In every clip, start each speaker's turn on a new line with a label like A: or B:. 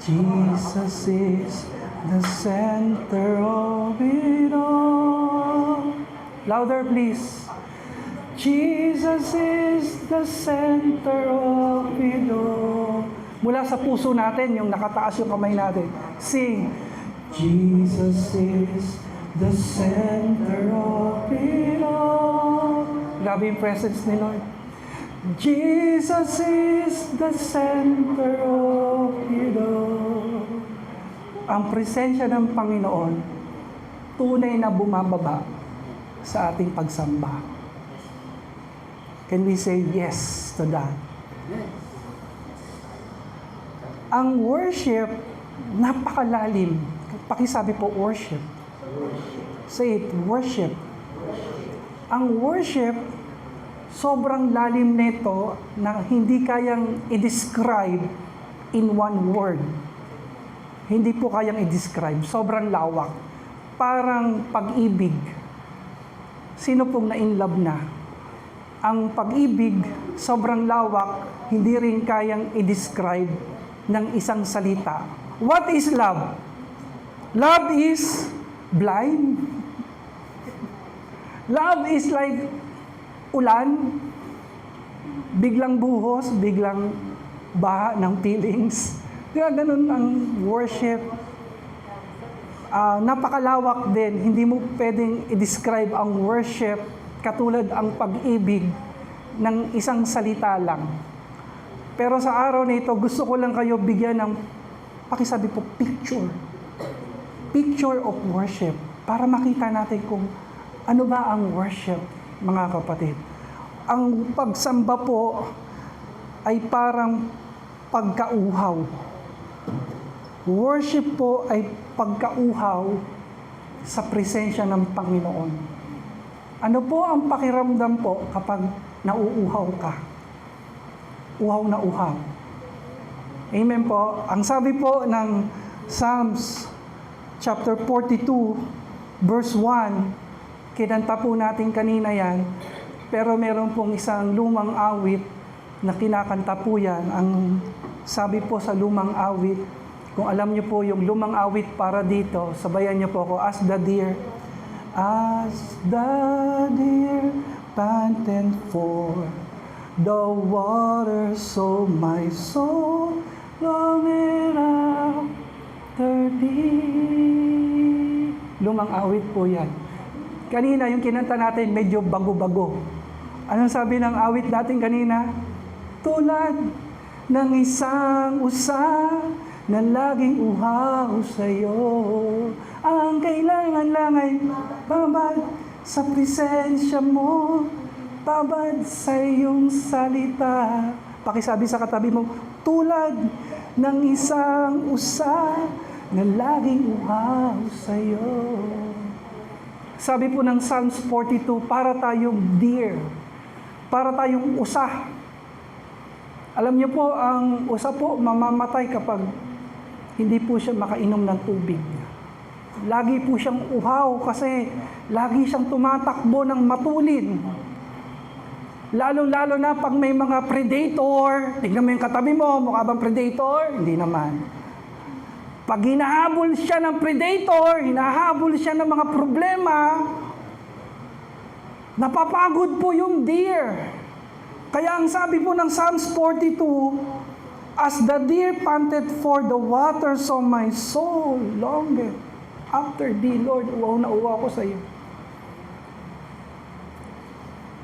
A: Jesus is the center of it all. Louder, please. Jesus is the center of it all. Mula sa puso natin, yung nakataas yung kamay natin. Sing. Jesus is the center of it all. Grabe yung presence ni Lord. Jesus is the center of it all. Ang presensya ng Panginoon, tunay na bumababa sa ating pagsamba. Can we say yes to that? Ang worship, napakalalim. Pakisabi po, worship. Say it, worship. Ang worship, sobrang lalim nito na hindi kayang i-describe in one word. Hindi po kayang i-describe. Sobrang lawak. Parang pag-ibig. Sino pong na-inlove na? Ang pag-ibig, sobrang lawak, hindi rin kayang i-describe ng isang salita. What is love? Love is blind. Love is like ulan, biglang buhos, biglang baha ng feelings. Kaya ganun ang worship. Napakalawak din. Hindi mo pwedeng i-describe ang worship katulad ang pag-ibig ng isang salita lang. Pero sa araw na ito, gusto ko lang kayo bigyan ng, pakisabi po, picture. Picture of worship. Para makita natin kung ano ba ang worship, mga kapatid. Ang pagsamba po ay parang pagkauhaw. Worship po ay pagkauhaw sa presensya ng Panginoon. Ano po ang pakiramdam po kapag nauuhaw ka? Uhaw na uhaw. Amen po. Ang sabi po ng Psalms chapter 42, verse 1, kinanta po natin kanina yan, pero meron pong isang lumang awit na kinakanta po yan. Ang sabi po sa lumang awit, kung alam niyo po yung lumang awit para dito, sabayan niyo po ako, as the deer panted for the water, so my soul longed after thee. Lumang awit po yan. Kanina, yung kinanta natin, medyo bago-bago. Anong sabi ng awit natin kanina? Tulad ng isang usa na laging uhaw sa'yo. Ang kailangan lang ay babad sa presensya mo, babad sa iyong salita. Pakisabi sa katabi mo, tulad ng isang usa na laging uhaw sa'yo. Sabi po ng Psalms 42, para tayong deer, para tayong usa. Alam niyo po, ang usa po mamamatay kapag hindi po siya makainom ng tubig. Lagi po siyang uhaw kasi lagi siyang tumatakbo ng matulin. Lalo-lalo na pag may mga predator, tignan mo yung katabi mo, mukha bang predator? Hindi naman. Pag hinahabol siya ng predator, hinahabol siya ng mga problema, napapagod po yung deer. Kaya ang sabi po ng Psalms 42, as the deer panted for the water, so my soul longed after thee, Lord. Uhaw na uhaw ko sa iyo.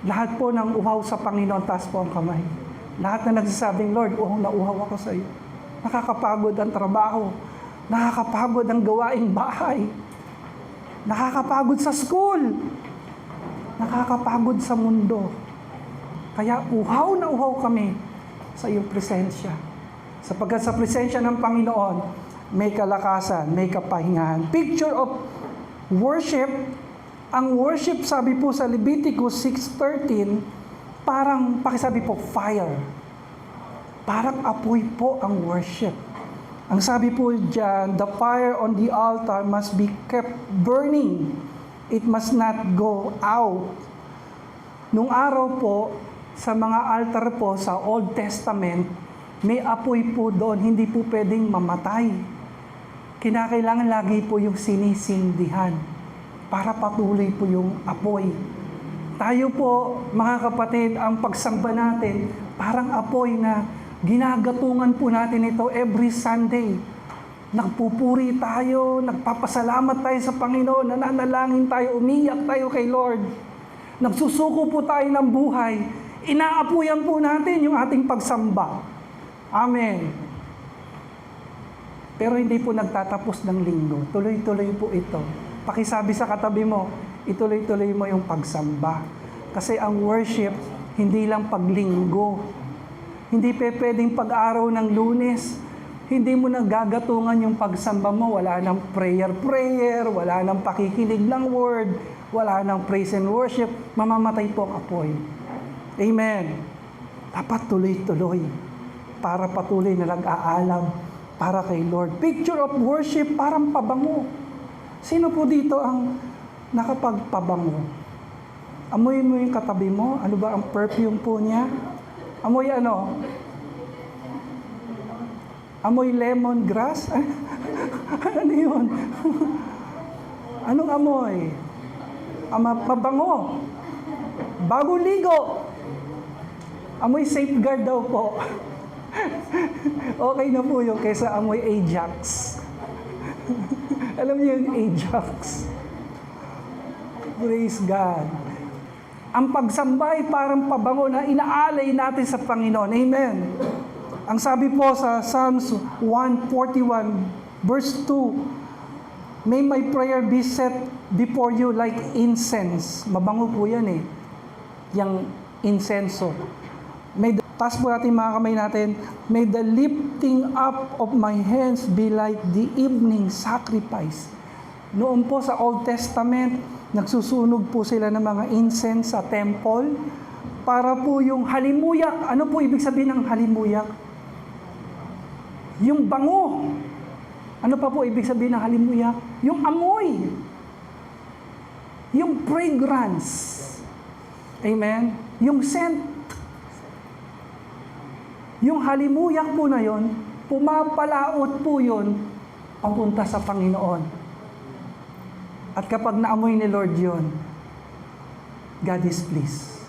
A: Lahat po ng uhaw sa Panginoon, taas po ang kamay. Lahat na nagsasabing, Lord, uhaw na uhaw ako sa iyo. Nakakapagod ang trabaho. Nakakapagod ang gawaing bahay. Nakakapagod sa school. Nakakapagod sa mundo. Kaya uhaw na uhaw kami sa iyong presensya. Sapagkat sa presensya ng Panginoon, may kalakasan, may kapahingahan. Picture of worship. Ang worship, sabi po sa Leviticus 6:13, parang, pakisabi po, fire. Parang apoy po ang worship. Ang sabi po dyan, the fire on the altar must be kept burning. It must not go out. Nung araw po, sa mga altar po sa Old Testament, May apoy po doon, hindi po pwedeng mamatay. Kinakailangan lagi po yung sinisindihan para patuloy po yung apoy. Tayo po, mga kapatid, ang pagsamba natin, parang apoy na ginagatungan po natin ito every Sunday. Nagpupuri tayo, nagpapasalamat tayo sa Panginoon, nananalangin tayo, umiyak tayo kay Lord. Nagsusuko po tayo ng buhay. Inaapuyan po natin yung ating pagsamba. Amen. Pero hindi po nagtatapos ng linggo. Tuloy-tuloy po ito. Pakisabi sa katabi mo, ituloy-tuloy mo yung pagsamba. Kasi ang worship, hindi lang paglinggo. Hindi pwedeng pag-araw ng Lunes. Hindi mo nagagatungan yung pagsamba mo. Wala nang prayer, wala nang pakikinig ng word, wala nang praise and worship. Mamamatay po ang apoy. Amen. Dapat tuloy-tuloy para patuloy na nag-aalam para kay Lord. Picture of worship, parang pabango. Sino po dito ang nakapagpabango? Amoy mo yung katabi mo. Ano ba ang perfume po niya? Amoy ano? Amoy lemongrass? Ano yun? Anong amoy? Mabango. Bagong ligo. Amoy safeguard daw po. Okay na po yung kaysa amoy Ajax. Alam niyo yung Ajax? Praise God. Ang pagsamba ay parang pabango na inaalay natin sa Panginoon. Amen. Ang sabi po sa Psalms 141, verse 2, may my prayer be set before you like incense. Mabango po yan eh. Yang insenso. Taas po natin mga kamay natin. May the lifting up of my hands be like the evening sacrifice. Noon po sa Old Testament, nagsusunog po sila ng mga incense sa temple para po yung halimuyak. Ano po ibig sabihin ng halimuyak? Yung bango. Ano pa po ibig sabihin ng halimuyak? Yung amoy. Yung fragrance. Amen? Yung scent. Yung halimuyak po na yon, pumapalaot po yon papunta sa Panginoon. At kapag naamoy ni Lord yon, God is pleased.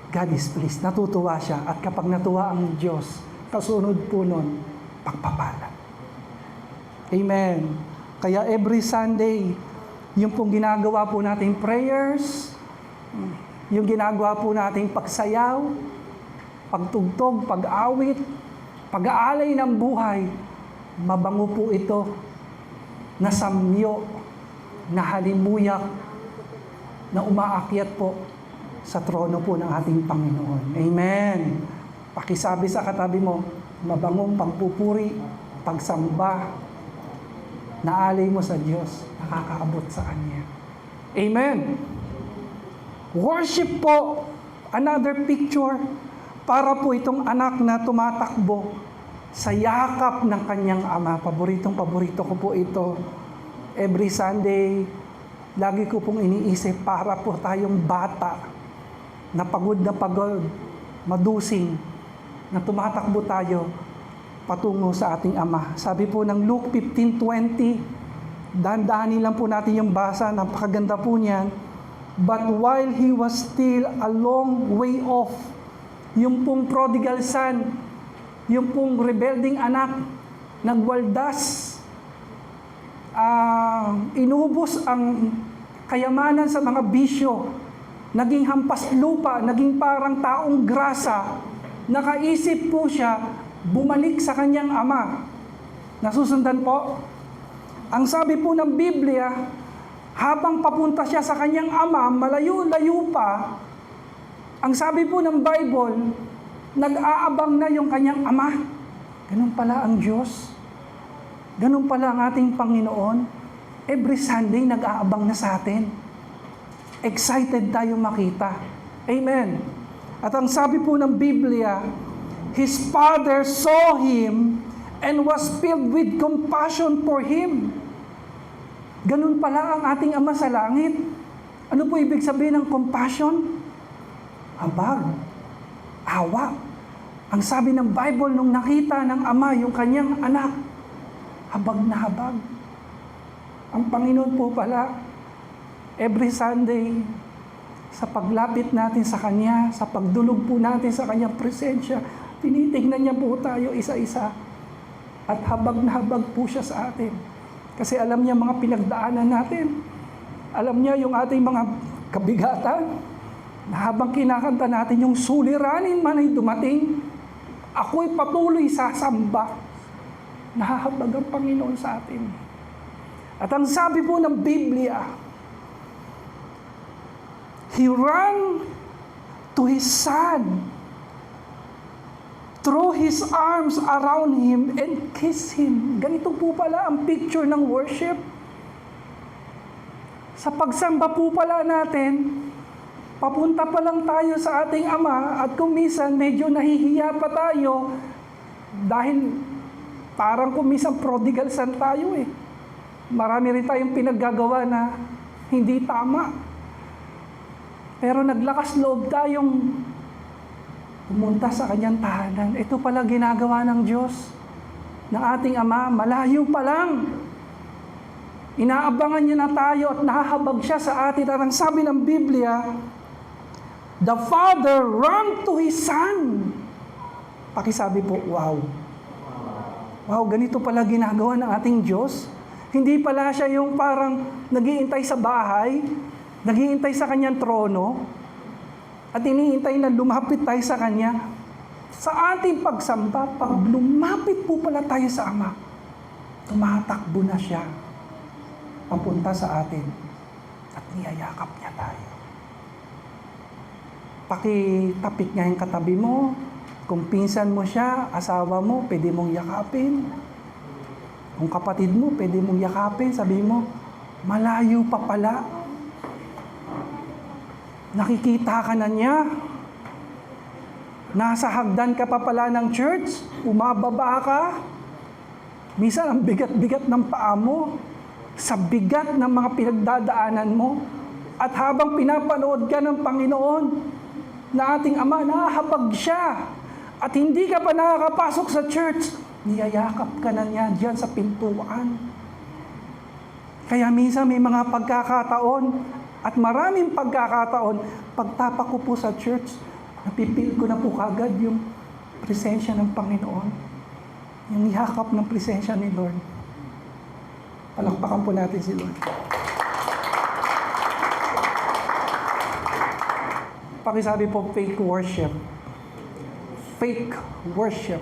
A: God is pleased. Natutuwa siya. At kapag natuwa ang Diyos, kasunod po nun, pagpapala. Amen. Kaya every Sunday, yung pong ginagawa po nating prayers, yung ginagawa po nating pagsayaw, pagtugtog, pag-awit, pag-aalay ng buhay, mabango po ito na samyo, na halimuyak, na umaakyat po sa trono po ng ating Panginoon. Amen. Pakisabi sa katabi mo, mabangong pagpupuri, pagsamba, naalay mo sa Diyos, nakakaabot sa Kanya. Amen. Worship po, another picture, para po itong anak na tumatakbo sa yakap ng kanyang ama. Paboritong-paborito ko po ito. Every Sunday, lagi ko pong iniisip para po tayong bata na pagod, madusing, na tumatakbo tayo patungo sa ating ama. Sabi po ng Luke 15:20, dahan-dahanin lang po natin yung basa, napakaganda po niyan. But while he was still a long way off, yung pong prodigal son, yung pong rebelding anak, nagwaldas, inubos ang kayamanan sa mga bisyo, naging hampas lupa, naging parang taong grasa, nakaisip po siya, bumalik sa kanyang ama. Nasusundan po? Ang sabi po ng Biblia, habang papunta siya sa kanyang ama, malayo-layo pa, ang sabi po ng Bible, nag-aabang na yung kanyang ama. Ganun pala ang Diyos. Ganun pala ang ating Panginoon. Every Sunday, nag-aabang na sa atin. Excited tayo makita. Amen. At ang sabi po ng Biblia, his father saw him and was filled with compassion for him. Ganun pala ang ating Ama sa langit. Ano po ibig sabihin ng compassion? Habag, awa. Ang sabi ng Bible, nung nakita ng Ama yung kanyang anak, habag na habag. Ang Panginoon po pala, every Sunday, sa paglapit natin sa Kanya, sa pagdulog po natin sa Kanyang presensya, tinitignan niya po tayo isa-isa. At habag na habag po siya sa atin. Kasi alam niya mga pinagdaanan natin. Alam niya yung ating mga kabigatan. Na habang kinakanta natin yung suliranin man ay dumating, ako'y patuloy sasamba. Nahahabag ang Panginoon sa atin. At ang sabi po ng Biblia, He ran to His Son, threw His arms around Him and kissed Him. Ganito po pala ang picture ng worship. Sa pagsamba po pala natin, papunta pa lang tayo sa ating Ama at kung minsan medyo nahihiya pa tayo dahil parang kung minsan prodigal son tayo eh. Marami rin tayong pinaggagawa na hindi tama. Pero naglakas loob tayong pumunta sa Kanyang tahanan. Ito pala ginagawa ng Diyos, ng ating Ama, malayo pa lang. Inaabangan niya na tayo at nahahabag siya sa atin. At ang sabi ng Biblia, the Father ran to His Son. Pakisabi po, wow. Wow, ganito pala ginagawa ng ating Diyos. Hindi pala siya yung parang naghihintay sa bahay, naghihintay sa Kanyang trono, at iniintay na lumapit tayo sa Kanya. Sa ating pagsamba, pag lumapit po pala tayo sa Ama, tumatakbo na siya papunta sa atin at niyayakap niya tayo. Pakitapik niya yung katabi mo. Kung pinsan mo siya, asawa mo, pwede mong yakapin. Kung kapatid mo, pwede mong yakapin. Sabi mo, malayo pa pala. Nakikita ka na niya. Nasa hagdan ka pa pala ng church. Umababa ka. Minsan ang bigat-bigat ng paa mo. Sa bigat ng mga pinagdadaanan mo. At habang pinapanood ka ng Panginoon, na ating Ama, nahahabag siya. At hindi ka pa nakakapasok sa church, niyayakap ka na niya diyan sa pintuan. Kaya minsan may mga pagkakataon, at maraming pagkakataon, pagtapak ko po sa church, napipil ko na po kagad yung presensya ng Panginoon. Yung yakap ng presensya ni Lord. Palakpakan po natin si Lord. Pakisabi po, fake worship. Fake worship.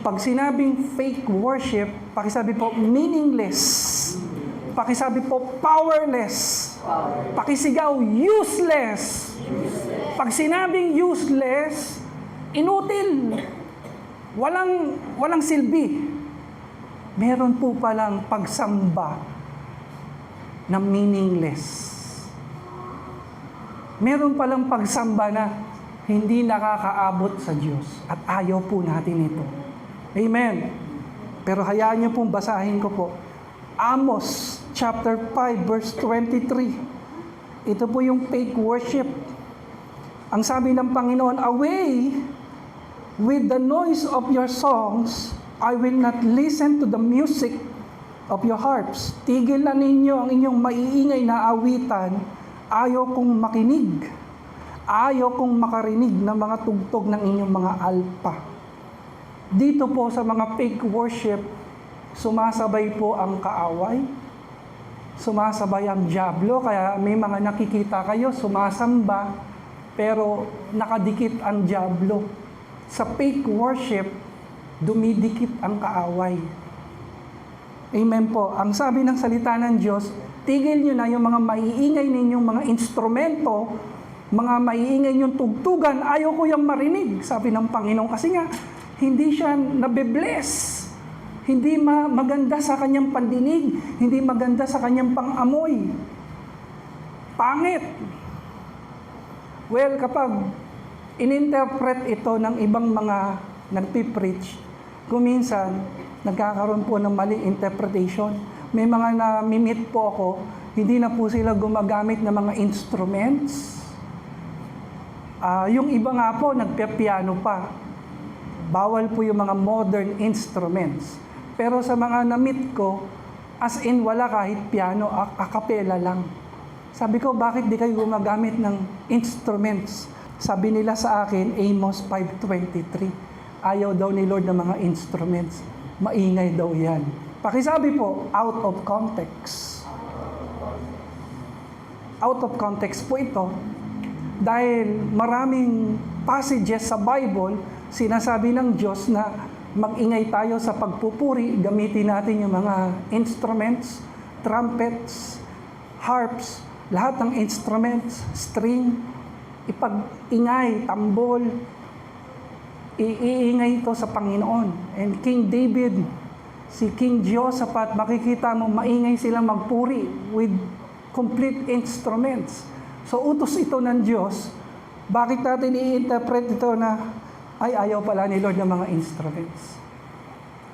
A: Pag sinabing fake worship, pakisabi po, meaningless. Pakisabi po, powerless. Pakisigaw, useless. Pag sinabing useless, inutil. Walang silbi. Meron po palang pagsamba na meaningless. Meron palang pagsamba na hindi nakakaabot sa Diyos at ayaw po natin ito. Amen. Pero hayaan niyo pong basahin ko po. Amos chapter 5 verse 23. Ito po yung fake worship. Ang sabi ng Panginoon, away with the noise of your songs, I will not listen to the music of your harps. Tigil na ninyo ang inyong maiingay na awitan. Ayaw kong makinig. Ayaw kong makarinig ng mga tugtog ng inyong mga alpa. Dito po sa mga fake worship, sumasabay po ang kaaway. Sumasabay ang dyablo. Kaya may mga nakikita kayo, sumasamba, pero nakadikit ang dyablo. Sa fake worship, dumidikit ang kaaway. Amen po. Ang sabi ng salita ng Diyos, tigil nyo na yung mga maiingay ninyong mga instrumento, mga maiingay ninyong tugtugan, ayaw ko yung marinig, sabi ng Panginoon. Kasi nga, hindi siya nabe-bless. Hindi maganda sa kanyang pandinig, hindi maganda sa kanyang pang-amoy. Pangit. Well, kapag ininterpret ito ng ibang mga nagpipreach, kung minsan, nagkakaroon po ng maling interpretation. May mga na-meet po ako, hindi na po sila gumagamit ng mga instruments. Yung iba nga po, nagpipiano pa. Bawal po yung mga modern instruments. Pero sa mga na-meet ko, as in wala kahit piano, a cappella lang. Sabi ko, bakit di kayo gumagamit ng instruments? Sabi nila sa akin, Amos 5:23, ayaw daw ni Lord ng mga instruments. Maingay daw yan. Pakisabi po, out of context. Out of context po ito. Dahil maraming passages sa Bible, sinasabi ng Diyos na mag-ingay tayo sa pagpupuri, gamitin natin yung mga instruments, trumpets, harps, lahat ng instruments, string, ipag-ingay, tambol, iingay ito sa Panginoon. And King David, si King Jehoshaphat, makikita mo, maingay silang magpuri with complete instruments. So, utos ito ng Diyos. Bakit natin i-interpret ito na, ay, ayaw pala ni Lord ng mga instruments?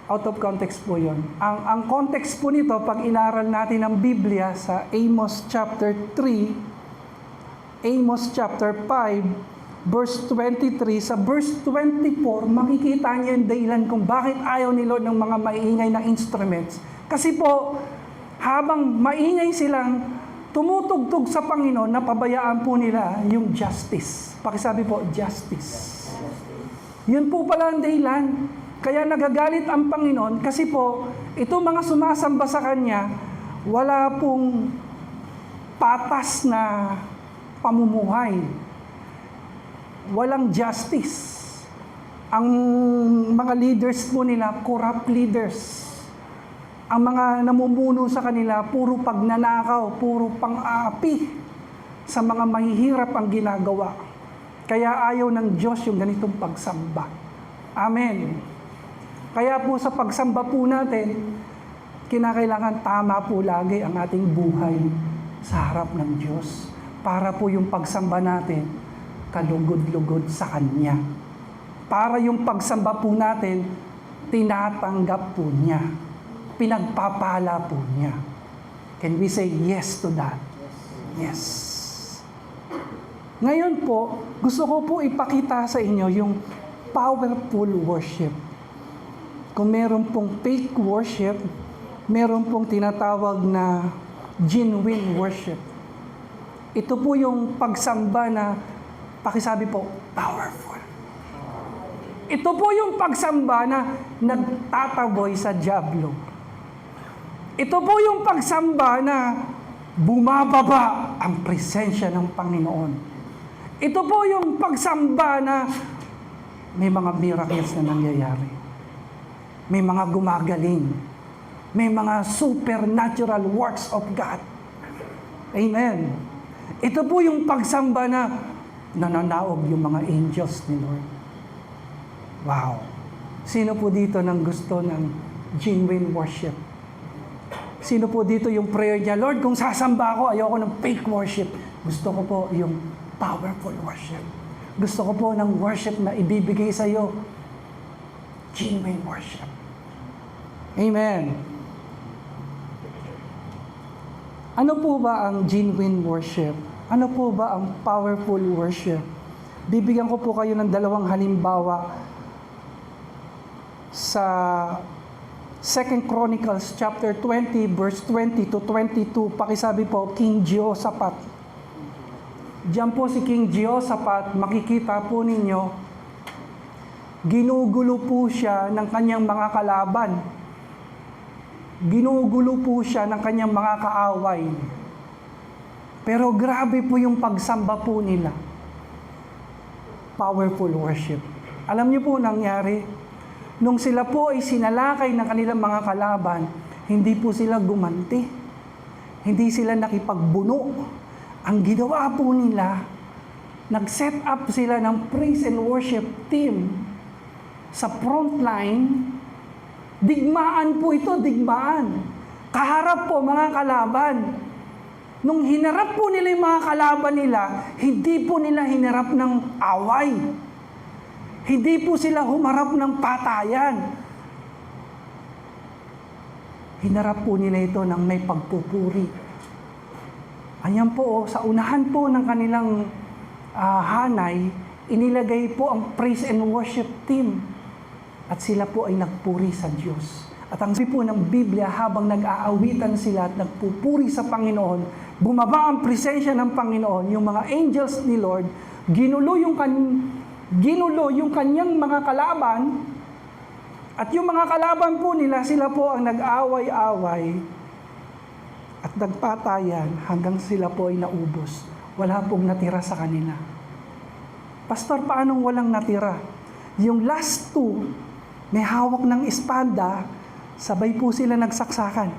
A: Out of context po yun. Ang context po nito, pag inaral natin ang Biblia sa Amos chapter 3, Amos chapter 5, verse 23, sa verse 24, makikita niyo yung dahilan kung bakit ayaw ni Lord ng mga maingay na instruments. Kasi po, habang maingay silang tumutugtog sa Panginoon, napabayaan po nila yung justice. Pakisabi po, justice. Yun po pala ang dahilan. Kaya nagagalit ang Panginoon kasi po, itong mga sumasamba sa Kanya, wala pong patas na pamumuhay. Walang justice. Ang mga leaders po nila, corrupt leaders. Ang mga namumuno sa kanila, puro pagnanakaw, puro pang-aapi sa mga mahihirap ang ginagawa. Kaya ayaw ng Diyos yung ganitong pagsamba. Amen. Kaya po sa pagsamba po natin, kinakailangan tama po lagi ang ating buhay sa harap ng Diyos. Para po yung pagsamba natin, kalugod-lugod sa Kanya. Para yung pagsamba po natin, tinatanggap po niya. Pinagpapala po niya. Can we say yes to that? Yes. Ngayon po, gusto ko po ipakita sa inyo yung powerful worship. Kung meron pong fake worship, meron pong tinatawag na genuine worship. Ito po yung pagsamba na, pakisabi po, powerful. Ito po yung pagsamba na nagtataboy sa dyablo. Ito po yung pagsamba na bumababa ang presensya ng Panginoon. Ito po yung pagsamba na may mga miracles na nangyayari. May mga gumagaling. May mga supernatural works of God. Amen. Ito po yung pagsamba na nananaog yung mga angels ni Lord. Wow. Sino po dito nang gusto ng genuine worship? Sino po dito yung prayer niya, Lord, kung sasamba ako, ayoko ng fake worship. Gusto ko po yung powerful worship. Gusto ko po ng worship na ibibigay sa iyo. Genuine worship. Amen. Ano po ba ang genuine worship? Ano po ba ang powerful worship? Bibigyan ko po kayo ng dalawang halimbawa sa 2 Chronicles chapter 20 verse 20 to 22. Pakisabi po, King Jehoshaphat. Diyan po si King Jehoshaphat, makikita po ninyo, ginugulo po siya ng kanyang mga kalaban. Ginugulo po siya ng kanyang mga kaaway. Pero grabe po yung pagsamba po nila. Powerful worship. Alam niyo po nangyari, nung sila po ay sinalakay ng kanilang mga kalaban, hindi po sila gumanti. Hindi sila nakipagbuno. Ang ginawa po nila, nag-set up sila ng praise and worship team sa front line. Digmaan po ito, digmaan. Kaharap po mga kalaban. Nung hinarap po nila yung mga kalaban nila, hindi po nila hinarap ng away. Hindi po sila humarap ng patayan. Hinarap po nila ito ng may pagpupuri. Ayan po, sa unahan po ng kanilang hanay, inilagay po ang praise and worship team. At sila po ay nagpuri sa Diyos. At ang sabi po ng Biblia, habang nag-aawitan sila at nagpupuri sa Panginoon, bumaba ang presensya ng Panginoon, yung mga angels ni Lord, ginulo yung kanyang mga kalaban, at yung mga kalaban po nila, sila po ang nag-away-away at nagpatayan hanggang sila po ay naubos. Wala pong natira sa kanila. Pastor, paanong walang natira? Yung last two, may hawak ng espada, sabay po sila nagsaksakan.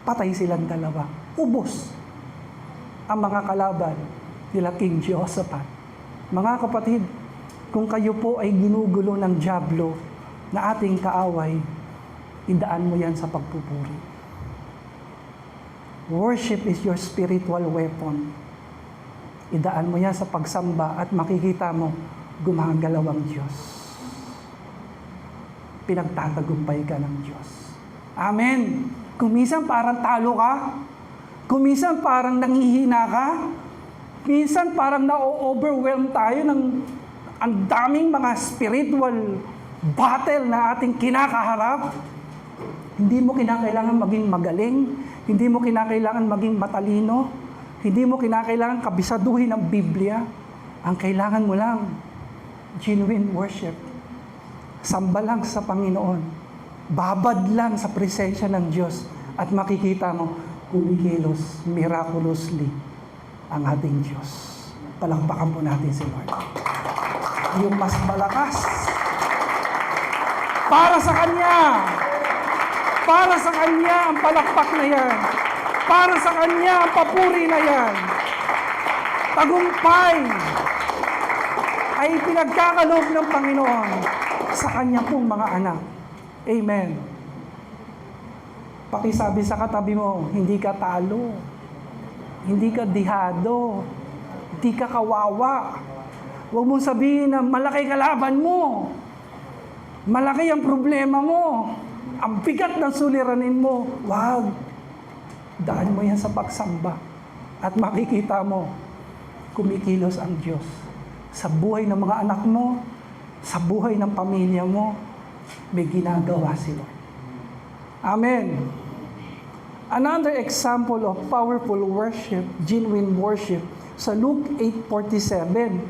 A: Patay silang dalawa. Ubos ang mga kalaban nila King Jehoshaphat. Mga kapatid, kung kayo po ay ginugulo ng dyablo na ating kaaway, idaan mo yan sa pagpupuri. Worship is your spiritual weapon. Idaan mo yan sa pagsamba at makikita mo, gumagalaw ang Diyos. Pinagtatagumpay ka ng Diyos. Amen. Kung minsan parang talo ka, kung minsan parang nanghihina ka, minsan parang na-overwhelm tayo ng ang daming mga spiritual battle na ating kinakaharap. Hindi mo kinakailangan maging magaling, hindi mo kinakailangan maging matalino, hindi mo kinakailangan kabisaduhin ang Biblia. Ang kailangan mo lang, genuine worship. Samba lang sa Panginoon. Babad lang sa presensya ng Diyos at makikita mo, kumikilos miraculously ang ating Diyos. Palakpakan po natin si Lord. Yung mas malakas para sa Kanya. Para sa Kanya ang palakpak na yan. Para sa Kanya ang papuri na yan. Tagumpay ay pinagkakaloob ng Panginoon sa Kanya pong mga anak. Amen. Pakisabi sa katabi mo, hindi ka talo. Hindi ka dihado. Hindi ka kawawa. Huwag mong sabihin na malaki kalaban mo. Malaki ang problema mo. Ang bigat ng suliranin mo. Wag. Daan mo yan sa pagsamba. At makikita mo, kumikilos ang Diyos. Sa buhay ng mga anak mo, sa buhay ng pamilya mo, may ginagawa si Lord. Amen. Another example of powerful worship, genuine worship, sa Luke 8:47,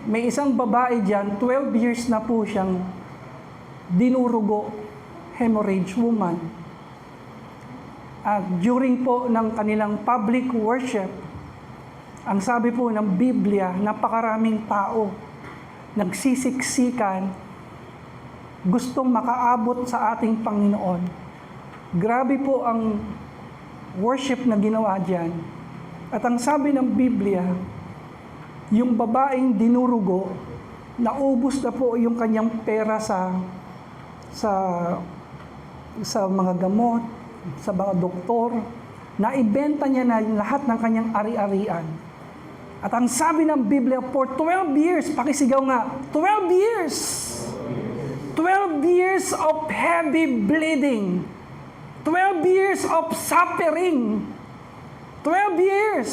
A: may isang babae dyan, 12 years na po siyang dinurugo, hemorrhage woman. At during po ng kanilang public worship, ang sabi po ng Biblia, napakaraming tao, nagsisiksikan, gustong makaabot sa ating Panginoon. Grabe po ang worship na ginawa dyan. At ang sabi ng Biblia, yung babaeng dinurugo, naubos na po yung kanyang pera sa mga gamot, sa mga doktor, naibenta niya na lahat ng kanyang ari-arian. At ang sabi ng Biblia, for 12 years, pakisigaw nga, 12 years! 12 years of heavy bleeding. 12 years of suffering. 12 years.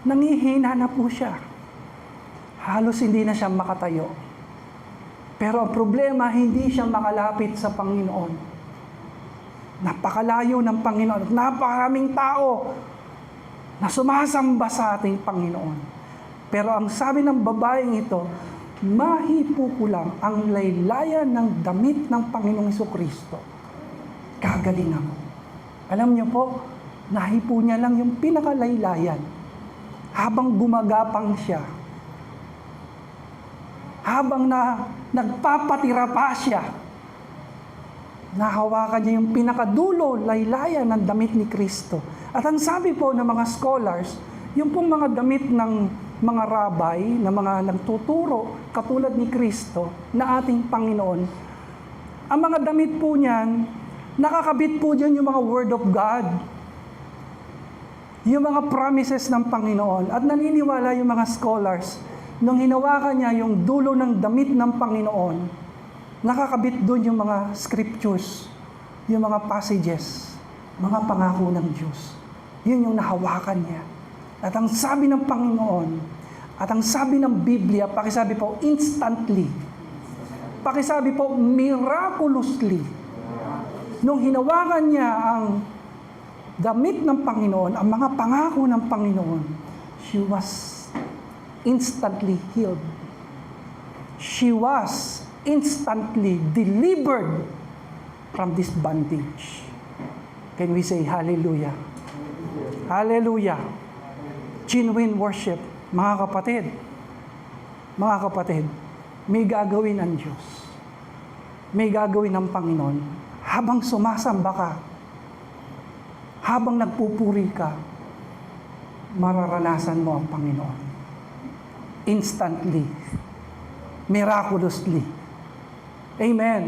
A: Nangihina na po siya. Halos hindi na siya makatayo. Pero ang problema, hindi siya makalapit sa Panginoon. Napakalayo ng Panginoon. Napakaraming tao na sumasamba sa ating Panginoon. Pero ang sabi ng babaeng ito, mahipo ko lang ang laylayan ng damit ng Panginoong Jesucristo. Gagaling ako. Alam niyo po, nahipo niya lang yung pinakalaylayan. Habang gumagapang siya, habang nagpapatira pa siya, nahawakan niya yung pinakadulo, laylayan ng damit ni Kristo. At ang sabi po ng mga scholars, yung pong mga damit ng mga rabay, na mga nagtuturo, katulad ni Kristo, na ating Panginoon, ang mga damit po niyan, nakakabit po dyan yung mga Word of God, yung mga promises ng Panginoon. At naniniwala yung mga scholars, nung hinawakan niya yung dulo ng damit ng Panginoon, nakakabit doon yung mga scriptures, yung mga passages, mga pangako ng Diyos. Yun yung nahawakan niya. At ang sabi ng Panginoon, at ang sabi ng Biblia, pakisabi po, instantly, Pakisabi po, miraculously. Nung hinawakan niya ang damit ng Panginoon, ang mga pangako ng Panginoon, she was instantly healed. She was instantly delivered from this bondage. Can we say hallelujah? Hallelujah. Genuine worship. Mga kapatid, may gagawin ang Diyos. May gagawin ng Panginoon. Habang sumasamba ka, habang nagpupuri ka, mararanasan mo ang Panginoon. Instantly. Miraculously. Amen.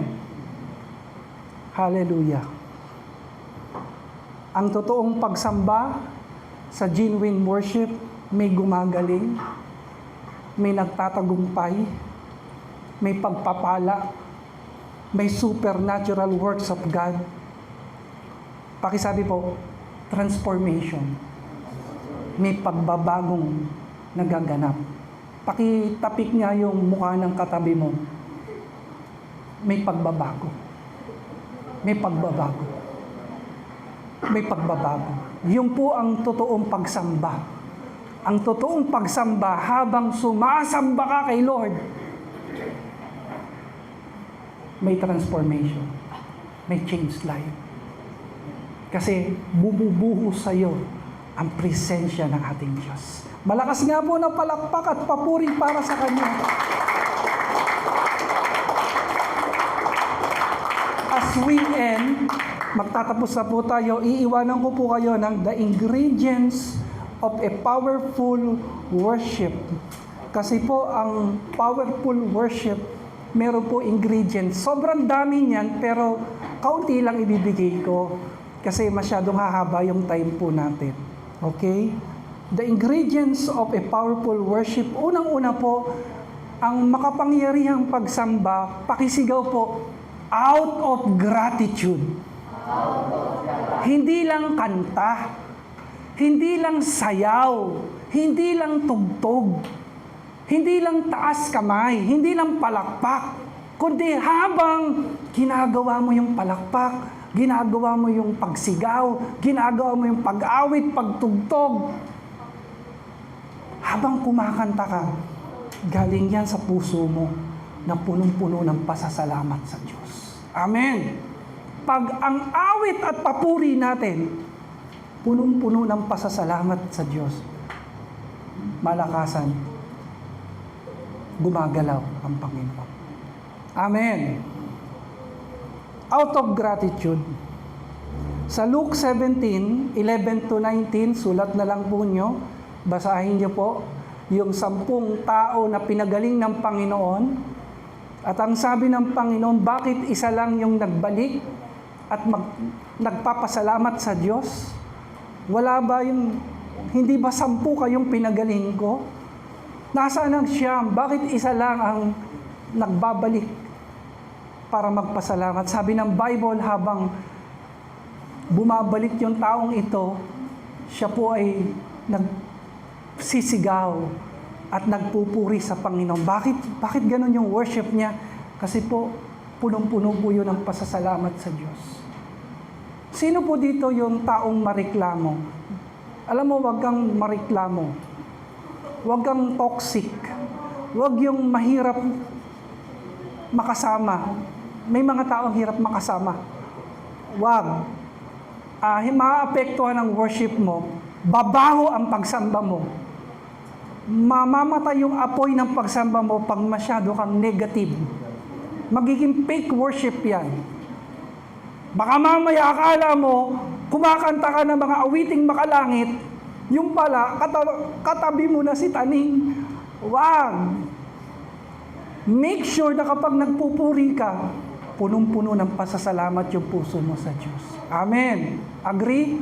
A: Hallelujah. Ang totoong pagsamba sa genuine worship, may gumagaling, may nagtatagumpay, may pagpapala, may supernatural works of God. Pakisabi po, transformation. May pagbabagong nagaganap. Pakitapik niya yung mukha ng katabi mo. May pagbabago. May pagbabago. May pagbabago. Yung po ang totoong pagsamba. Ang totoong pagsamba habang sumasamba ka kay Lord, may transformation. May changed life. Kasi bumubuhos sa iyo ang presensya ng ating Diyos. Malakas nga po na palakpak at papuri para sa Kanya. As we end, magtatapos na po tayo, iiwanan ko po kayo ng the ingredients of a powerful worship. Kasi po, ang powerful worship, meron po ingredients. Sobrang dami niyan, pero kaunti lang ibibigay ko. Kasi masyadong hahaba yung time po natin. Okay? The ingredients of a powerful worship, unang-una po, ang makapangyarihang pagsamba, pakisigaw po, out of gratitude. Hindi lang kanta, hindi lang sayaw, hindi lang tugtog, hindi lang taas kamay, hindi lang palakpak, kundi habang ginagawa mo yung palakpak, ginagawa mo yung pagsigaw, ginagawa mo yung pag-awit, pagtugtog, habang kumakanta ka, galing yan sa puso mo na punong-puno ng pasasalamat sa Diyos. Amen. Pag ang awit at papuri natin, punong-puno ng pasasalamat sa Diyos, malakasan, gumagalaw ang Panginoon. Amen. Out of gratitude. Sa Luke 17, 11 to 19, sulat na lang po nyo, basahin niyo po yung 10 tao na pinagaling ng Panginoon. At ang sabi ng Panginoon, bakit isa lang yung nagbalik at nagpapasalamat sa Diyos? Wala ba yung, hindi ba 10 kayong pinagaling ko? Nasaan ang siyam? Bakit isa lang ang nagbabalik para magpasalamat? Sabi ng Bible, habang bumabalik yung taong ito, siya po ay nagsisigaw at nagpupuri sa Panginoon. Bakit ganun yung worship niya? Kasi po, punong-puno po yun ang pasasalamat sa Diyos. Sino po dito yung taong mareklamo? Alam mo, wag kang mareklamo. Wag kang toxic. Wag yung mahirap makasama. May mga taong hirap makasama. Wag. Maapektuhan ang worship mo. Babaho ang pagsamba mo. Mamamatay yung apoy ng pagsamba mo pag masyado kang negative. Magiging fake worship yan. Baka mamaya akala mo, kumakanta ka ng mga awiting makalangit, yung pala, katabi mo na si Taning. Wag! Make sure na kapag nagpupuri ka, punong-puno ng pasasalamat yung puso mo sa Diyos. Amen. Agree?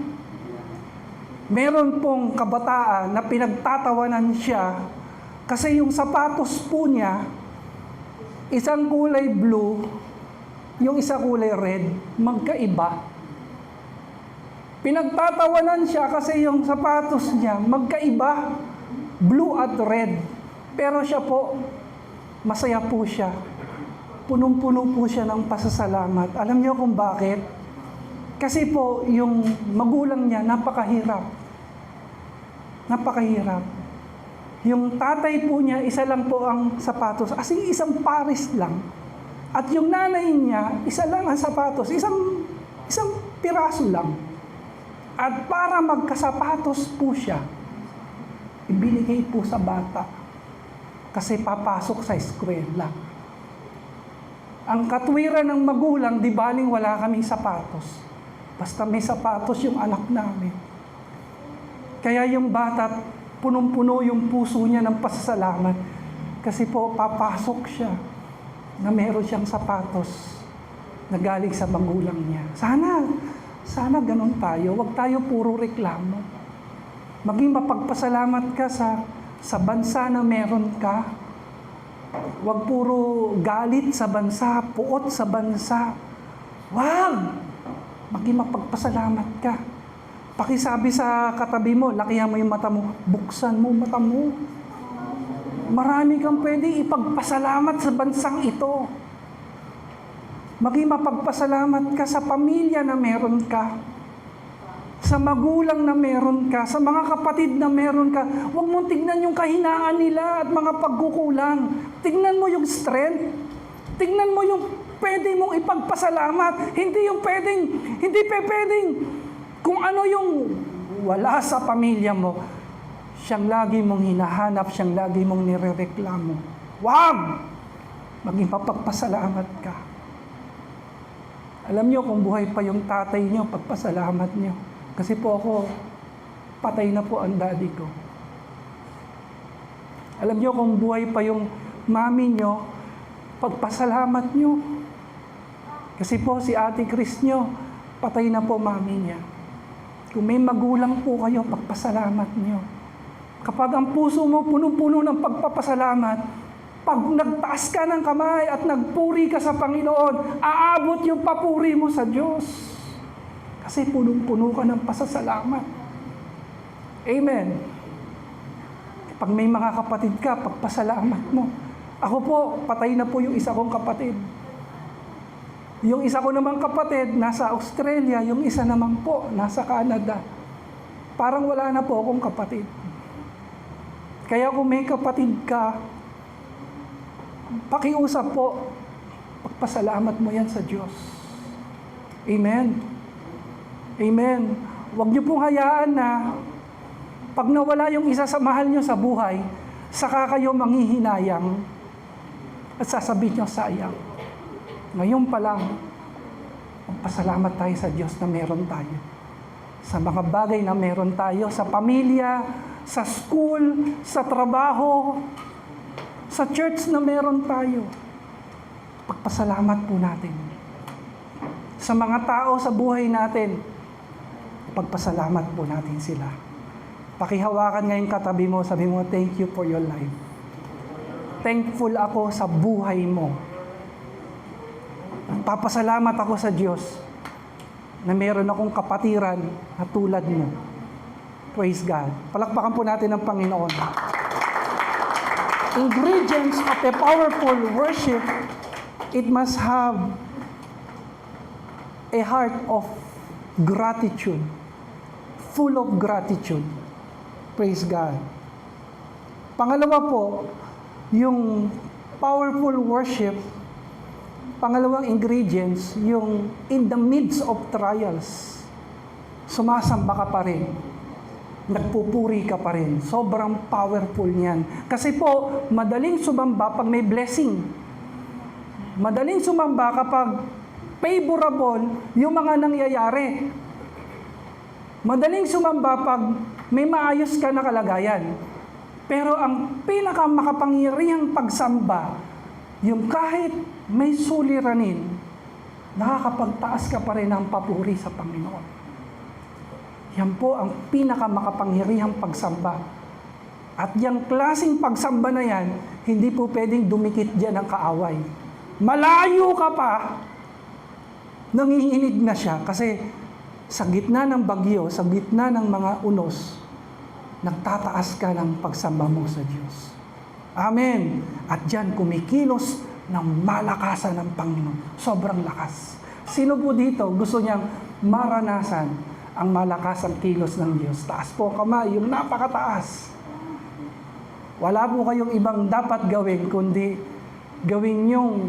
A: Meron pong kabataan na pinagtatawanan siya kasi yung sapatos po niya, isang kulay blue, yung isa kulay red, magkaiba. Pinagtatawanan siya kasi yung sapatos niya, magkaiba, blue at red. Pero siya po, masaya po siya. punong-puno po siya ng pasasalamat. Alam niyo kung bakit? Kasi po, yung magulang niya, napakahirap. Napakahirap. Yung tatay po niya, isa lang po ang sapatos. As in, isang pares lang. At yung nanay niya, isa lang ang sapatos. Isang piraso lang. At para magkasapatos po siya, ibinigay po sa bata. Kasi papasok sa eskwela. Ang katwiran ng magulang, di baling wala kaming sapatos. Basta may sapatos yung anak namin. Kaya yung bata, punong-puno yung puso niya ng pasasalamat. Kasi po, papasok siya na meron siyang sapatos na galing sa magulang niya. Sana ganun tayo. Huwag tayo puro reklamo. Maging mapagpasalamat ka sa bansa na meron ka. Huwag puro galit sa bansa, puot sa bansa. Wag! Maging mapagpasalamat ka. Pakisabi sa katabi mo, lakihan mo yung mata mo, buksan mo mata mo. Marami kang pwede ipagpasalamat sa bansang ito. Maging mapagpasalamat ka sa pamilya na meron ka. Sa magulang na meron ka, sa mga kapatid na meron ka. Huwag mong tignan yung kahinaan nila at mga pagkukulang. Tignan mo yung strength. Tignan mo yung pwede mong ipagpasalamat. Hindi pwedeng kung ano yung wala sa pamilya mo, siyang lagi mong hinahanap, siyang lagi mong nirereklamo. Wag! Maging mapagpasalamat ka. Alam niyo kung buhay pa yung tatay niyo, pagpasalamat niyo. Kasi po ako, patay na po ang daddy ko. Alam niyo kung buhay pa yung mami niyo, pagpasalamat niyo. Kasi po si Ate Chris niyo, patay na po mami niya. Kung may magulang po kayo, pagpasalamat niyo. Kapag ang puso mo puno-puno ng pagpapasalamat, pag nagtaas ka ng kamay at nagpuri ka sa Panginoon, aabot yung papuri mo sa Diyos. Kasi punong-puno ka ng pasasalamat. Amen. Pag may mga kapatid ka, pagpasalamat mo. Ako po, patay na po yung isa kong kapatid. Yung isa ko namang kapatid, nasa Australia. Yung isa naman po, nasa Canada. Parang wala na po akong kapatid. Kaya kung may kapatid ka, pakiusap po, pagpasalamat mo yan sa Diyos. Amen. Amen. Huwag niyo pong hayaan na pag nawala yung isa sa mahal niyo sa buhay, saka kayo manghihinayang at sasabihin niyo sayang. Ngayon pa lang, magpasalamat tayo sa Diyos na meron tayo. Sa mga bagay na meron tayo, sa pamilya, sa school, sa trabaho, sa church na meron tayo. Pagpasalamat po natin. Sa mga tao sa buhay natin, pagpasalamat po natin sila. Pakihawakan ngayong katabi mo, sabi mo, thank you for your life. Thankful ako sa buhay mo. Papasalamat ako sa Diyos na meron akong kapatiran na tulad mo. Praise God. Palakpakan po natin ang Panginoon. Ingredients of a powerful worship, it must have a heart of gratitude. Full of gratitude. Praise God. Pangalawa po, yung powerful worship, pangalawang ingredients, yung in the midst of trials, sumasamba ka pa rin. Nagpupuri ka pa rin. Sobrang powerful niyan. Kasi po, madaling sumamba pag may blessing. Madaling sumamba kapag favorable yung mga nangyayari. Madaling sumamba pag may maayos ka na kalagayan. Pero ang pinakamakapangyarihang pagsamba, yung kahit may suliranin, nakakapagtaas ka pa rin ng papuri sa Panginoon. Yan po ang pinakamakapangyarihang pagsamba. At yung klaseng pagsamba na yan, hindi po pwedeng dumikit dyan ang kaaway. Malayo ka pa, nanginginig na siya kasi sa gitna ng bagyo, sa gitna ng mga unos, nagtataas ka ng pagsamba mo sa Diyos. Amen. At dyan kumikilos ng malakasan ng Panginoon. Sobrang lakas. Sino po dito gusto niyang maranasan ang malakasang kilos ng Diyos? Taas po kamay, yung napakataas. Wala po kayong ibang dapat gawin, kundi gawin niyong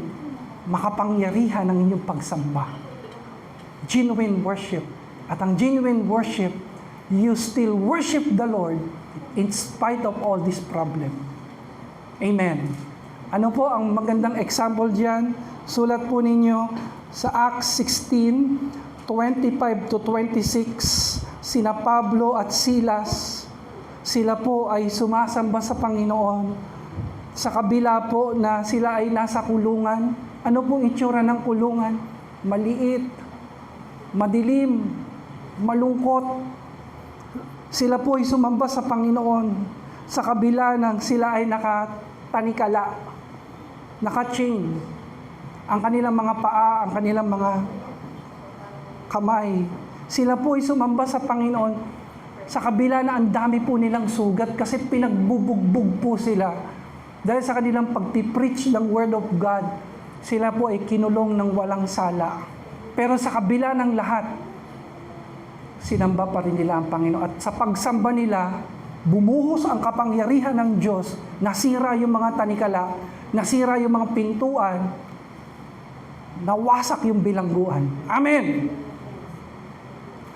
A: makapangyarihan ng inyong pagsamba. Genuine worship. At ang genuine worship, you still worship the Lord in spite of all this problem. Amen. Ano po ang magandang example diyan? Sulat po ninyo sa Acts 16:25 to 26, sina Pablo at Silas, sila po ay sumasamba sa Panginoon. Sa kabila po na sila ay nasa kulungan. Ano pong itsura ng kulungan? Maliit, madilim, malungkot. Sila po ay sumamba sa Panginoon sa kabila ng sila ay nakatanikala, naka-chain. Ang kanilang mga paa, ang kanilang mga kamay. Sila po ay sumamba sa Panginoon sa kabila na ang dami po nilang sugat kasi pinagbubugbog po sila. Dahil sa kanilang pagpipreach ng Word of God, sila po ay kinulong ng walang sala. Pero sa kabila ng lahat, sinamba pa rin nila ang Panginoon. At sa pagsamba nila, bumuhos ang kapangyarihan ng Diyos, nasira yung mga tanikala, nasira yung mga pintuan, nawasak yung bilangguan. Amen!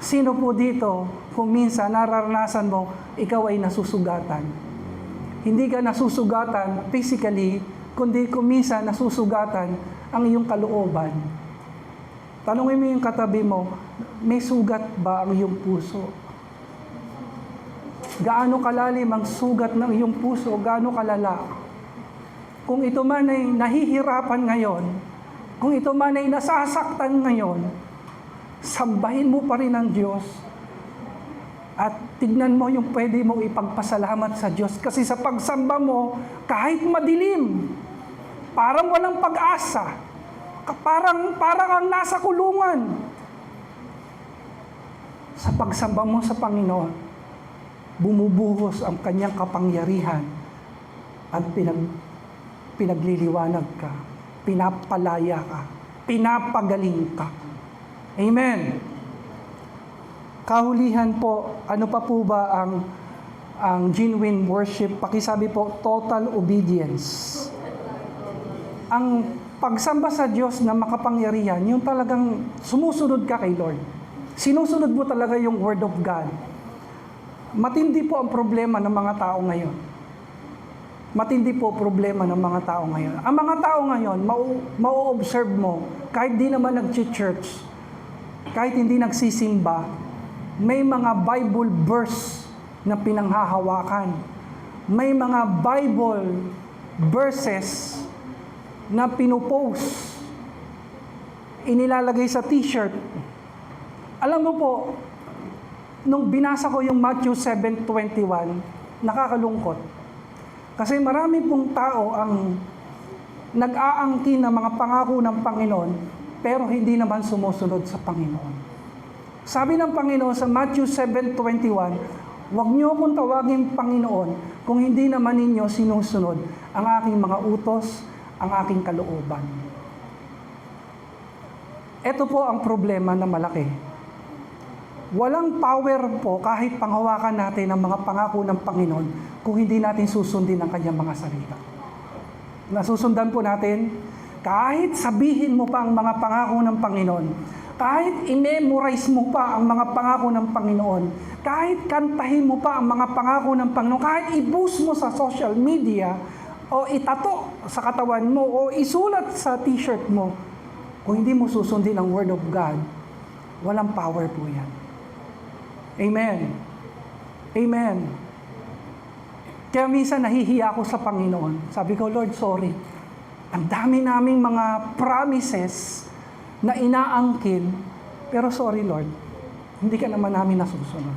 A: Sino po dito, kung minsan nararanasan mo, ikaw ay nasusugatan? Hindi ka nasusugatan physically, kundi kung minsan nasusugatan ang iyong kalooban. Tanungin mo yung katabi mo, may sugat ba ang iyong puso? Gaano kalalim ang sugat ng iyong puso? Gaano kalala? Kung ito man ay nahihirapan ngayon, kung ito man ay nasasaktan ngayon, sambahin mo pa rin ang Diyos at tignan mo yung pwede mong ipagpasalamat sa Diyos. Kasi sa pagsamba mo, kahit madilim, parang walang pag-asa, parang kang nasa kulungan. Sa pagsamba mo sa Panginoon, bumubuhos ang kanyang kapangyarihan at pinagliliwanag ka, pinapalaya ka, pinapagaling ka. Amen. Kahulihan po, ano pa po ba ang genuine worship? Pakisabi po, total obedience. Ang pagsamba sa Diyos na makapangyarihan, yung talagang sumusunod ka kay Lord. Sinusunod mo talaga yung Word of God. Matindi po ang problema ng mga tao ngayon. Matindi po problema ng mga tao ngayon. Ang mga tao ngayon, mau-observe mo, kahit di naman nag-church, kahit hindi nagsisimba, may mga Bible verse na pinanghahawakan. May mga Bible verses na pinupost. Inilalagay sa t-shirt. Alam mo po, nung binasa ko yung Matthew 7:21, nakakalungkot. Kasi marami pong tao ang nag-aangkin ng mga pangako ng Panginoon, pero hindi naman sumusunod sa Panginoon. Sabi ng Panginoon sa Matthew 7:21, huwag niyo akong tawagin Panginoon kung hindi naman ninyo sinusunod ang aking mga utos, ang aking kalooban. Ito po ang problema na malaki. Walang power po kahit panghawakan natin ang mga pangako ng Panginoon kung hindi natin susundin ang kanyang mga salita. Nasusundan po natin, kahit sabihin mo pa ang mga pangako ng Panginoon, kahit i-memorize mo pa ang mga pangako ng Panginoon, kahit kantahin mo pa ang mga pangako ng Panginoon, kahit i-boost mo sa social media, o itato sa katawan mo, o isulat sa t-shirt mo, kung hindi mo susundin ang Word of God, walang power po yan. Amen. Amen. Kaya minsan nahihiya ako sa Panginoon. Sabi ko, Lord, sorry. Ang dami naming mga promises na inaangkin, pero sorry, Lord, hindi ka naman namin nasusunod.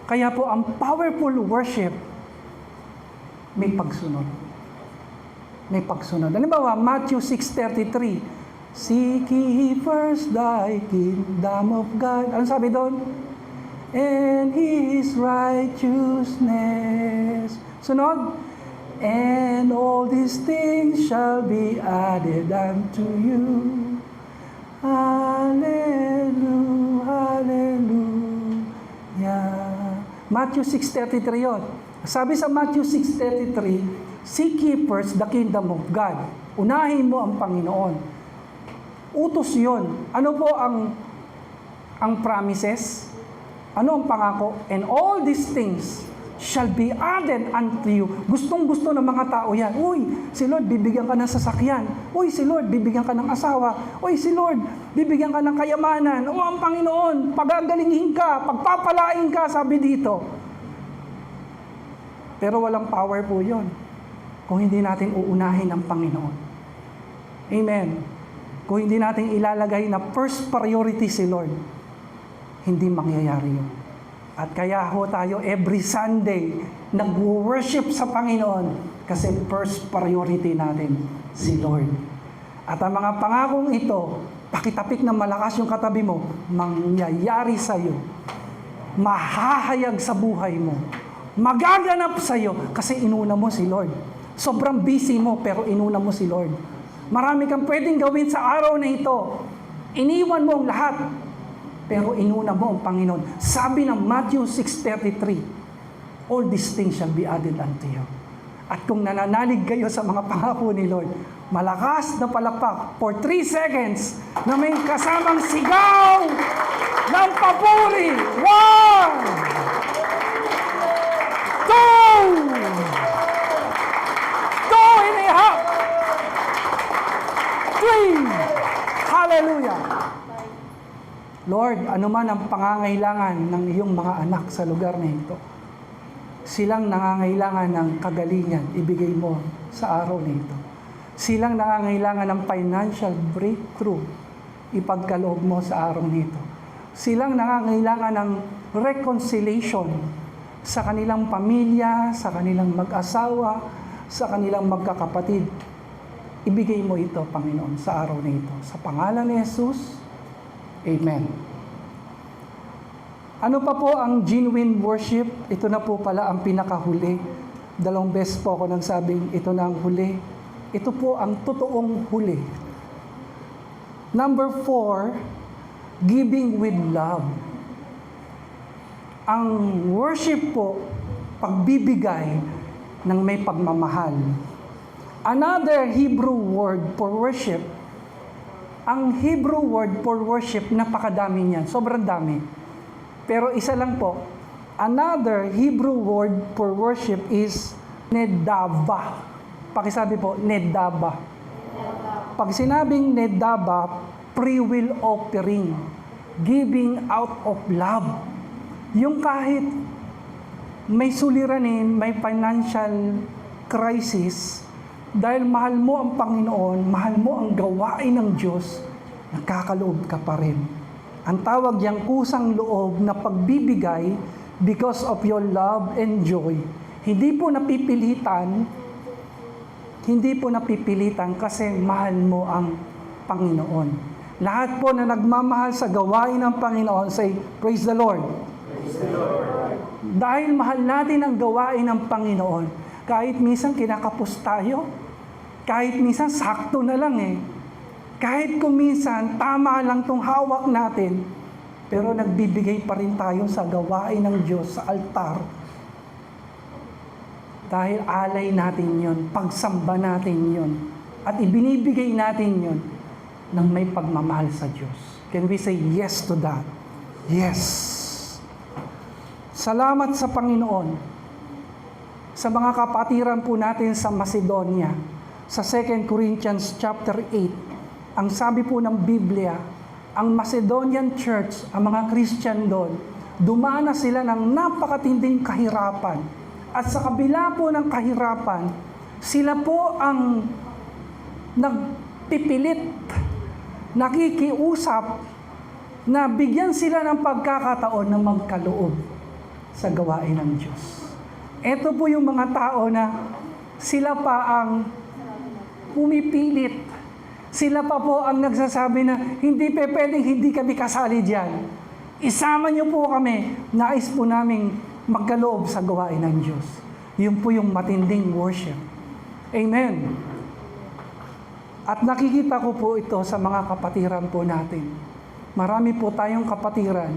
A: Kaya po, ang powerful worship, may pagsunod. May pagsunod. Halimbawa, Matthew 6:33, seek ye first thy kingdom of God. Ano sabi doon? And His righteousness. Sunod, and all these things shall be added unto you. Hallelujah, hallelujah. Matthew 6:33 yun. Sabi sa Matthew 6:33, seek ye first the kingdom of God. Unahin mo ang Panginoon. Utos yun. Ano po ang promises? Ano ang pangako? And all these things shall be added unto you. Gustong-gusto ng mga tao yan. Uy, si Lord, bibigyan ka ng sasakyan. Uy, si Lord, bibigyan ka ng asawa. Uy, si Lord, bibigyan ka ng kayamanan. O, ang Panginoon, pagagalingin ka, pagpapalain ka, sabi dito. Pero walang power po yun kung hindi natin uunahin ang Panginoon. Amen. Kung hindi natin ilalagay na first priority si Lord, hindi mangyayari yun. At kaya ho tayo every Sunday nag-worship sa Panginoon kasi first priority natin si Lord. At ang mga pangakong ito, pakitapik na malakas yung katabi mo, mangyayari sa iyo. Mahahayag sa buhay mo. Magaganap sa iyo kasi inuna mo si Lord. Sobrang busy mo pero inuna mo si Lord. Marami kang pwedeng gawin sa araw na ito. Iniwan mo ang lahat. Pero inuna mo ang Panginoon. Sabi ng Matthew 6:33, all these things shall be added unto you. At kung nananalig kayo sa mga pangako ni Lord, malakas na palakpak for 3 seconds na may kasamang sigaw ng papuri. 1, 2, 2 and a half, 3. Hallelujah. Lord, ano man ang pangangailangan ng iyong mga anak sa lugar na ito, silang nangangailangan ng kagalingan, ibigay mo sa araw na ito. Silang nangangailangan ng financial breakthrough, ipagkaloob mo sa araw na ito. Silang nangangailangan ng reconciliation sa kanilang pamilya, sa kanilang mag-asawa, sa kanilang magkakapatid. Ibigay mo ito, Panginoon, sa araw na ito. Sa pangalan ni Jesus, Amen. Ano pa po ang genuine worship? Ito na po pala ang pinakahuli. 2 beses po ako nang sabing, ito na ang huli. Ito po ang totoong huli. Number 4, giving with love. Ang worship po, pagbibigay ng may pagmamahal. Another Hebrew word for worship, ang Hebrew word for worship, napakadami niyan. Sobrang dami. Pero isa lang po. Another Hebrew word for worship is nedava. Pakisabi po, nedava. Pag sinabing nedava, free will offering. Giving out of love. Yung kahit may suliranin, may financial crisis, dahil mahal mo ang Panginoon, mahal mo ang gawain ng Diyos, nagkakaloob ka pa rin. Ang tawag diyang kusang loob na pagbibigay because of your love and joy. Hindi po napipilitan kasi mahal mo ang Panginoon. Lahat po na nagmamahal sa gawain ng Panginoon, say, praise the Lord. Praise the Lord. Dahil mahal natin ang gawain ng Panginoon, kahit minsan kinakapos tayo, kahit minsan sakto na lang kahit kung minsan tama lang tong hawak natin, pero nagbibigay pa rin tayo sa gawain ng Diyos sa altar. Dahil alay natin yon, pagsamba natin yon, at ibinibigay natin yon ng may pagmamahal sa Diyos. Can we say yes to that? Yes. Salamat sa Panginoon. Sa mga kapatiran po natin sa Macedonia, sa 2 Corinthians chapter 8, ang sabi po ng Biblia, ang Macedonian church, ang mga Christian doon, dumanas sila ng napakatinding kahirapan. At sa kabila po ng kahirapan, sila po ang nagpipilit, nakikiusap, na bigyan sila ng pagkakataon na magkaloob sa gawain ng Diyos. Ito po yung mga tao na sila pa ang pumipilit. Sila pa po ang nagsasabi na hindi pwedeng hindi kami kasali dyan. Isama niyo po kami. Nais po naming magkaloob sa gawain ng Diyos. Yun po yung matinding worship. Amen. At nakikita ko po ito sa mga kapatiran po natin. Marami po tayong kapatiran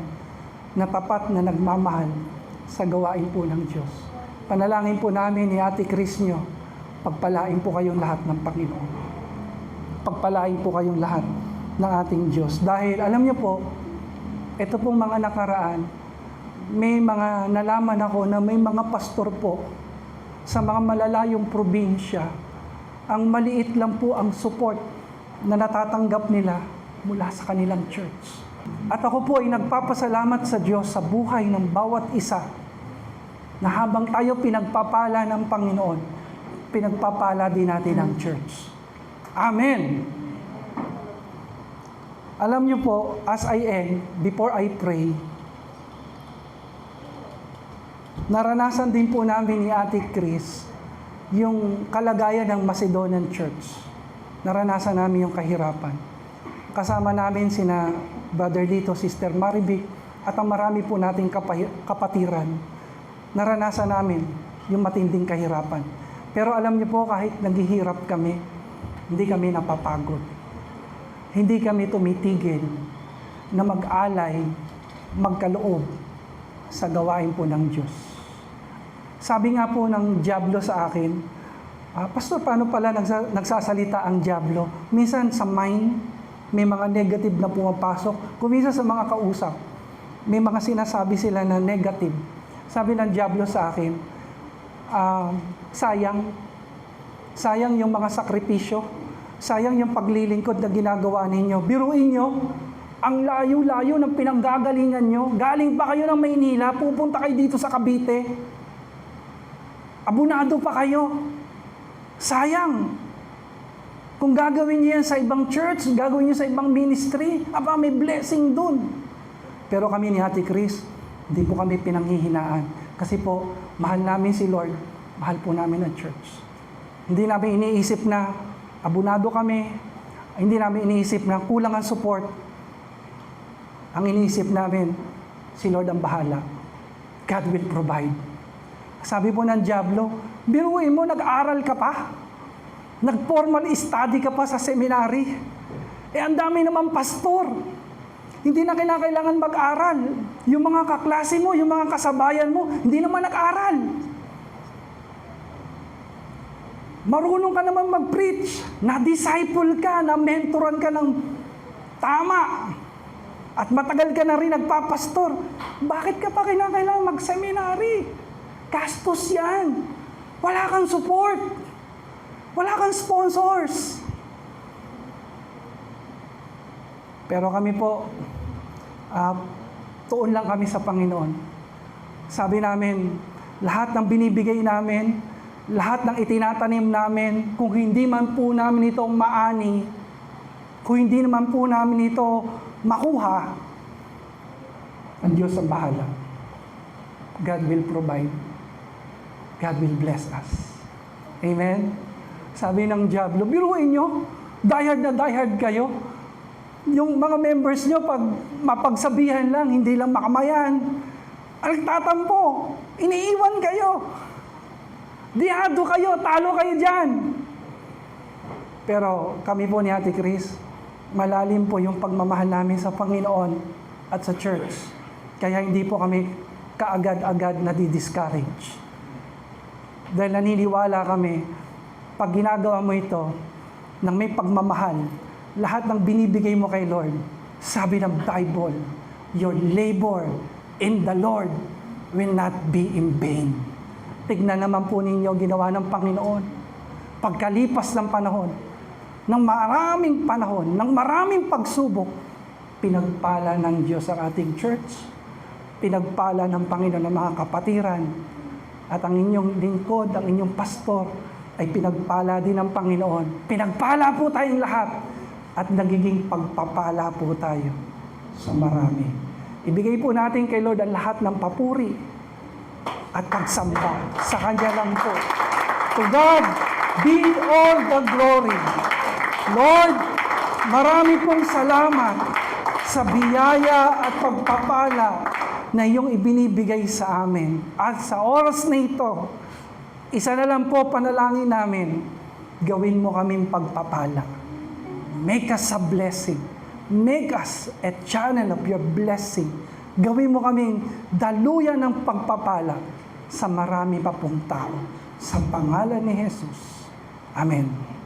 A: na tapat na nagmamahal sa gawain po ng Diyos. Panalangin po namin ni Ate Chris nyo, pagpalain po kayong lahat ng Panginoon. Pagpalain po kayong lahat ng ating Diyos. Dahil alam niyo po, ito pong mga nakaraan, may mga nalaman ako na may mga pastor po sa mga malalayong probinsya, ang maliit lang po ang support na natatanggap nila mula sa kanilang church. At ako po ay nagpapasalamat sa Diyos sa buhay ng bawat isa na habang tayo pinagpapala ng Panginoon, pinagpapala din natin ang church. Amen! Alam niyo po, as I end, before I pray, naranasan din po namin ni Ate Chris yung kalagayan ng Macedonian Church. Naranasan namin yung kahirapan. Kasama namin sina Brother Lito, Sister Marivic, at ang marami po nating kapatiran. Naranasan namin yung matinding kahirapan. Pero alam niyo po, kahit naghihirap kami, hindi kami napapagod. Hindi kami tumitigil na mag-alay, magkaloob sa gawain po ng Diyos. Sabi nga po ng Diablo sa akin, Pastor, paano pala nagsasalita ang Diablo? Minsan sa mind, may mga negative na pumapasok. Kung minsan sa mga kausap, may mga sinasabi sila na negative. Sabi ng Diablo sa akin, sayang yung mga sakripisyo, sayang yung paglilingkod na ginagawa ninyo. Biruin nyo, ang layo-layo ng pinanggagalingan nyo. Galing pa kayo ng Maynila, pupunta kayo dito sa Cavite. Abunado pa kayo. Sayang. Kung gagawin niyo yan sa ibang church, gagawin niyo sa ibang ministry, may blessing dun. Pero kami ni Ate Chris, hindi po kami pinanghihinaan. Kasi po, mahal namin si Lord, mahal po namin ang church. Hindi namin iniisip na abunado kami, hindi namin iniisip na kulang ang support. Ang iniisip namin, si Lord ang bahala. God will provide. Sabi po ng Diablo, biruin mo, nag-aral ka pa? Nag-formal study ka pa sa seminary? Ang dami naman pastor. Hindi na kinakailangan mag-aral. Yung mga kaklase mo, yung mga kasabayan mo, hindi naman nag-aral. Marunong ka naman mag-preach. Na-disciple ka, na-mentoran ka ng tama. At matagal ka na rin nagpapastor. Bakit ka pa kinakailangan mag-seminary? Gastos yan. Wala kang support. Wala kang sponsors. Pero kami po, tuon lang kami sa Panginoon. Sabi namin, lahat ng binibigay namin, lahat ng itinatanim namin, kung hindi man po namin ito maani, kung hindi naman po namin ito makuha, ang Diyos ang bahala. God will provide. God will bless us. Amen? Sabi ng Diablo, biruin nyo, diehard na diehard kayo. Yung mga members nyo, pag mapagsabihan lang, hindi lang makamayan, alagtatampo, iniiwan kayo. Dihado kayo, talo kayo dyan. Pero kami po ni Ate Chris, malalim po yung pagmamahal namin sa Panginoon at sa church. Kaya hindi po kami kaagad-agad nadi-discourage. Dahil naniniwala kami, pag ginagawa mo ito, nang may pagmamahal, lahat ng binibigay mo kay Lord, sabi ng Bible, your labor in the Lord will not be in vain. Tignan naman po ninyo ginawa ng Panginoon. Pagkalipas ng panahon, ng maraming pagsubok, pinagpala ng Diyos ang ating church, pinagpala ng Panginoon ng mga kapatiran, at ang inyong lingkod, ang inyong pastor, ay pinagpala din ng Panginoon. Pinagpala po tayong lahat at nagiging pagpapala po tayo sa marami. Ibigay po natin kay Lord ang lahat ng papuri at pagsamba. Sa Kanya lang po. To God be all the glory. Lord, marami pong salamat sa biyaya at pagpapala na iyong ibinibigay sa amin. At sa oras na ito, isa na lang po panalangin namin, gawin mo kaming pagpapala. Make us a blessing. Make us a channel of your blessing. Gawin mo kaming daluyan ng pagpapala sa marami pa pong tao. Sa pangalan ni Jesus. Amen.